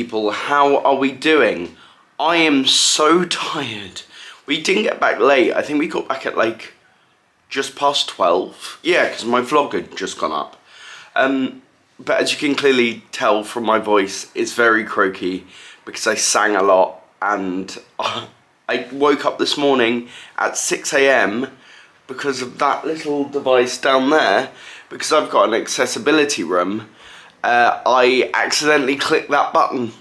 people, how are we doing? I am so tired. We didn't get back late. I think we got back at like just past 12. Yeah, because my vlog had just gone up. But as you can clearly tell from my voice, it's very croaky because I sang a lot, and I woke up this morning at 6 AM because of that little device down there. Because I've got an accessibility room, I accidentally clicked that button,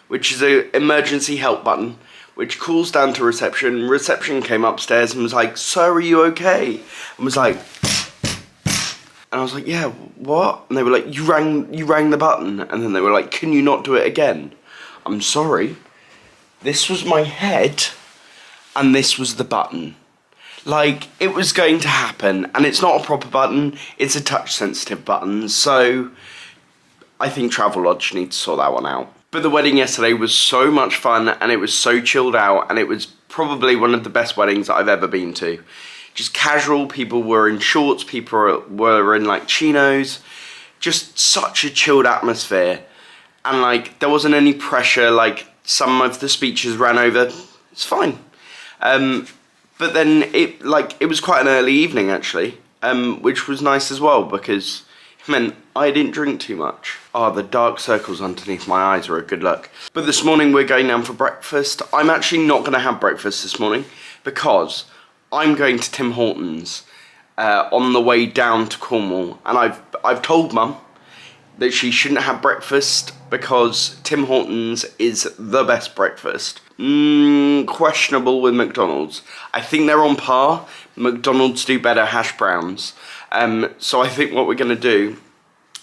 which is an emergency help button, which calls down to reception. Reception came upstairs and was like, "Sir, are you okay?" And was like, and I was like, "Yeah, what?" And they were like, you rang the button." And then they were like, "Can you not do it again?" I'm sorry. This was my head, and this was the button. Like, it was going to happen, and it's not a proper button, it's a touch-sensitive button, so I think Travelodge need to sort that one out. But the wedding yesterday was so much fun, and it was so chilled out, and it was probably one of the best weddings that I've ever been to. Just casual, people were in shorts, people were in like chinos, just such a chilled atmosphere. And like, there wasn't any pressure, like some of the speeches ran over, it's fine. But then it was quite an early evening actually, which was nice as well because it meant I didn't drink too much. Oh, the dark circles underneath my eyes are a good look. But this morning we're going down for breakfast. I'm actually not going to have breakfast this morning because I'm going to Tim Hortons on the way down to Cornwall, and I've told Mum that she shouldn't have breakfast because Tim Hortons is the best breakfast. Questionable with McDonald's. I think they're on par. McDonald's do better hash browns. So I think what we're going to do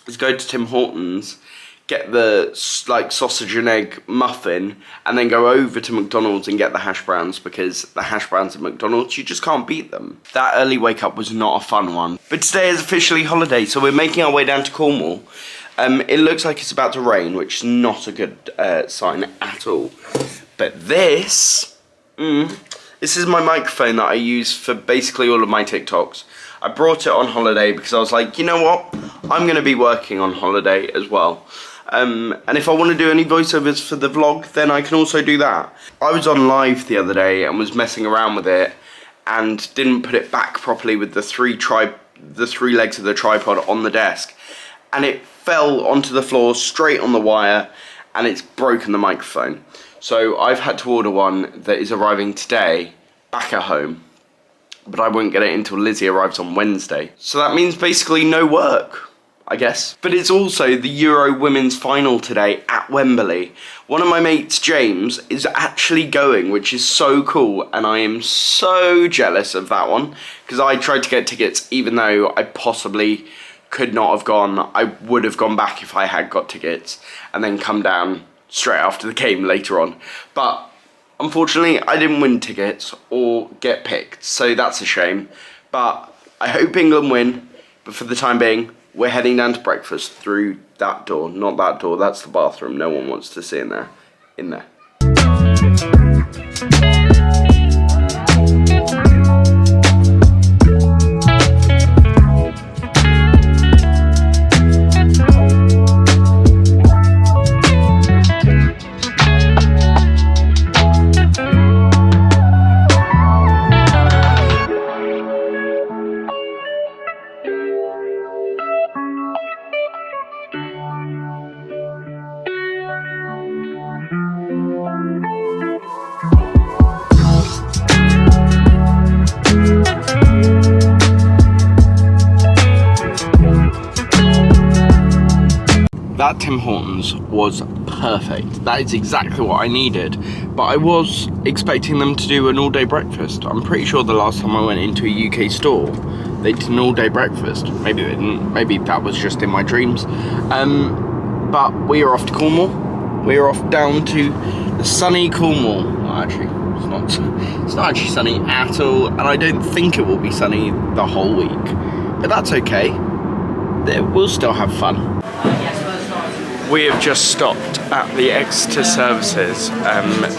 is go to Tim Hortons, get the like sausage and egg muffin, and then go over to McDonald's and get the hash browns, because the hash browns at McDonald's, you just can't beat them. That early wake up was not a fun one. But today is officially holiday, so we're making our way down to Cornwall. It looks like it's about to rain, which is not a good sign at all. But this is my microphone that I use for basically all of my TikToks. I brought it on holiday because I was like, you know what? I'm going to be working on holiday as well. And if I want to do any voiceovers for the vlog, then I can also do that. I was on live the other day and was messing around with it and didn't put it back properly with the three legs of the tripod on the desk. And it fell onto the floor straight on the wire, and it's broken the microphone. So I've had to order one that is arriving today back at home, but I won't get it until Lizzie arrives on Wednesday. So that means basically no work, I guess. But it's also the Euro Women's Final today at Wembley. One of my mates, James, is actually going, which is so cool, and I am so jealous of that one, because I tried to get tickets even though I possibly could not have gone. I would have gone back if I had got tickets and then come down straight after the game later on. But unfortunately, I didn't win tickets or get picked, so that's a shame. But I hope England win, but for the time being, we're heading down to breakfast through that door. Not that door, that's the bathroom. No one wants to see in there. In there. That Tim Hortons was perfect. That is exactly what I needed. But I was expecting them to do an all-day breakfast. I'm pretty sure the last time I went into a UK store, they did an all-day breakfast. Maybe they didn't. Maybe that was just in my dreams. But we are off to Cornwall. We are off down to the sunny Cornwall. Well, actually, it's not actually sunny at all. And I don't think it will be sunny the whole week. But that's okay. We'll still have fun. We have just stopped at the Exeter services,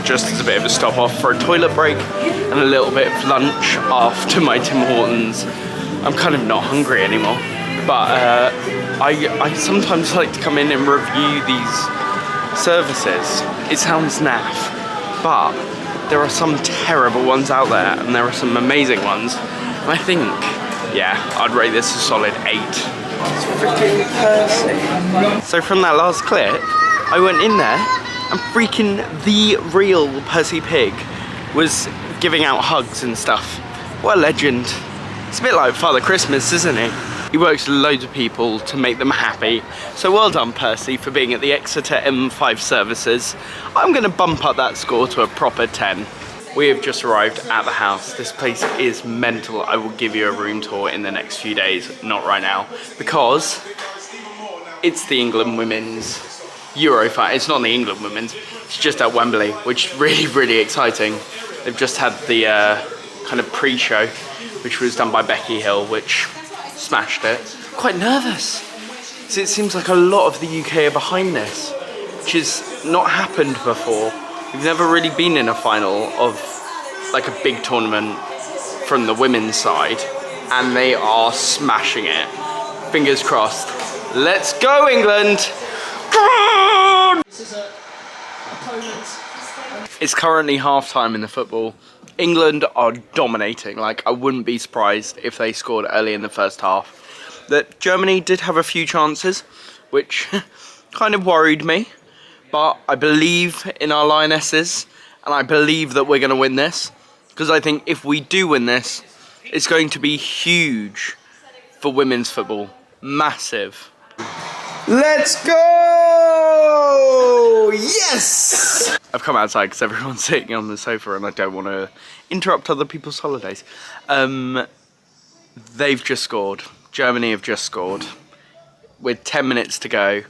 just as a bit of a stop off for a toilet break and a little bit of lunch after my Tim Hortons. I'm kind of not hungry anymore, but I sometimes like to come in and review these services. It sounds naff, but there are some terrible ones out there and there are some amazing ones. And I think, yeah, I'd rate this a solid 8. It's freaking Percy. So from that last clip, I went in there and freaking the real Percy Pig was giving out hugs and stuff. What a legend. It's a bit like Father Christmas, isn't he? He works with loads of people to make them happy. So well done, Percy, for being at the Exeter M5 services. I'm going to bump up that score to a proper 10. We have just arrived at the house. This place is mental. I will give you a room tour in the next few days, not right now, because it's the England Women's Euro final. It's not the England Women's, it's just at Wembley, which is really, really exciting. They've just had the kind of pre-show, which was done by Becky Hill, which smashed it. I'm quite nervous. So it seems like a lot of the UK are behind this, which has not happened before. We've never really been in a final of like a big tournament from the women's side, and they are smashing it. Fingers crossed. Let's go, England! Come on! It's currently half-time in the football. England are dominating. Like, I wouldn't be surprised if they scored early in the first half. That Germany did have a few chances, which kind of worried me. But I believe in our Lionesses, and I believe that we're going to win this. Because I think if we do win this, it's going to be huge for women's football. Massive. Let's go! Yes! I've come outside because everyone's sitting on the sofa and I don't want to interrupt other people's holidays. They've just scored. Germany have just scored. With 10 minutes to go.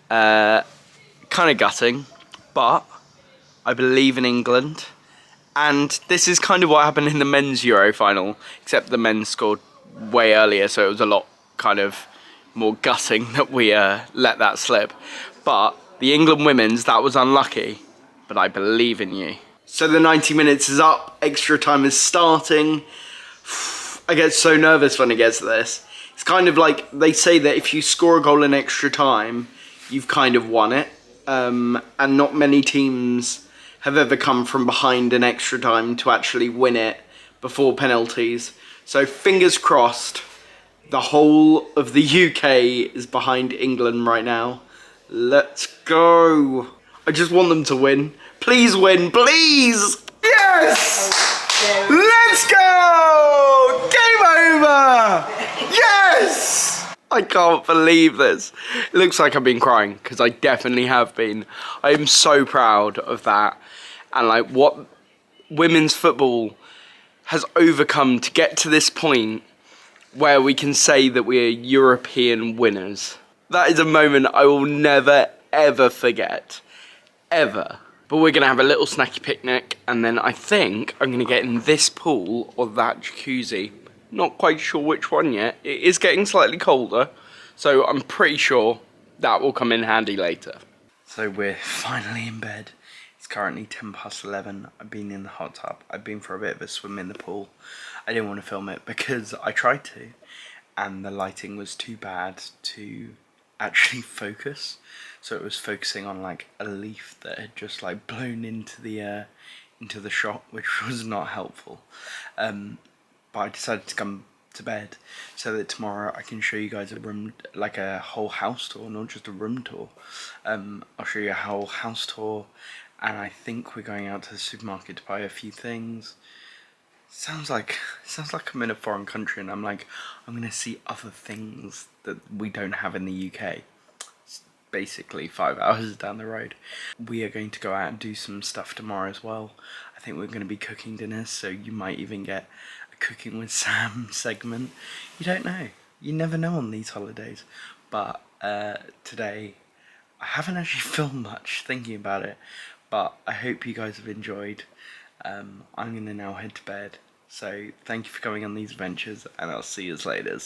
Kind of gutting, but I believe in England. And this is kind of what happened in the men's Euro final, except the men scored way earlier, so it was a lot kind of more gutting that we let that slip. But the England women's, that was unlucky, but I believe in you. So the 90 minutes is up, extra time is starting. I get so nervous when it gets to this. It's kind of like, they say that if you score a goal in extra time, you've kind of won it. And not many teams have ever come from behind in extra time to actually win it before penalties. So fingers crossed, the whole of the UK is behind England right now. Let's go. I just want them to win. Please win, please. Yes! Let's go! Game over! Yes! I can't believe this. It looks like I've been crying, because I definitely have been. I am so proud of that. And like what women's football has overcome to get to this point where we can say that we are European winners. That is a moment I will never, ever forget. Ever. But we're going to have a little snacky picnic, and then I think I'm going to get in this pool or that jacuzzi. Not quite sure which one yet. It is getting slightly colder, so I'm pretty sure that will come in handy later. So we're finally in bed. It's currently 11:10. I've been in the hot tub. I've been for a bit of a swim in the pool. I didn't want to film it because I tried to, and the lighting was too bad to actually focus. So it was focusing on like a leaf that had just like blown into the shot, which was not helpful. But I decided to come to bed so that tomorrow I can show you guys a room, like a whole house tour, not just a room tour. I'll show you a whole house tour, and I think we're going out to the supermarket to buy a few things. Sounds like I'm in a foreign country, and I'm gonna see other things that we don't have in the UK. It's basically 5 hours down the road. We are going to go out and do some stuff tomorrow as well. I think we're going to be cooking dinners, so you might even get Cooking with Sam segment. You don't know. You never know on these holidays. But today, I haven't actually filmed much thinking about it, but I hope you guys have enjoyed. I'm going to now head to bed. So thank you for coming on these adventures, and I'll see you later.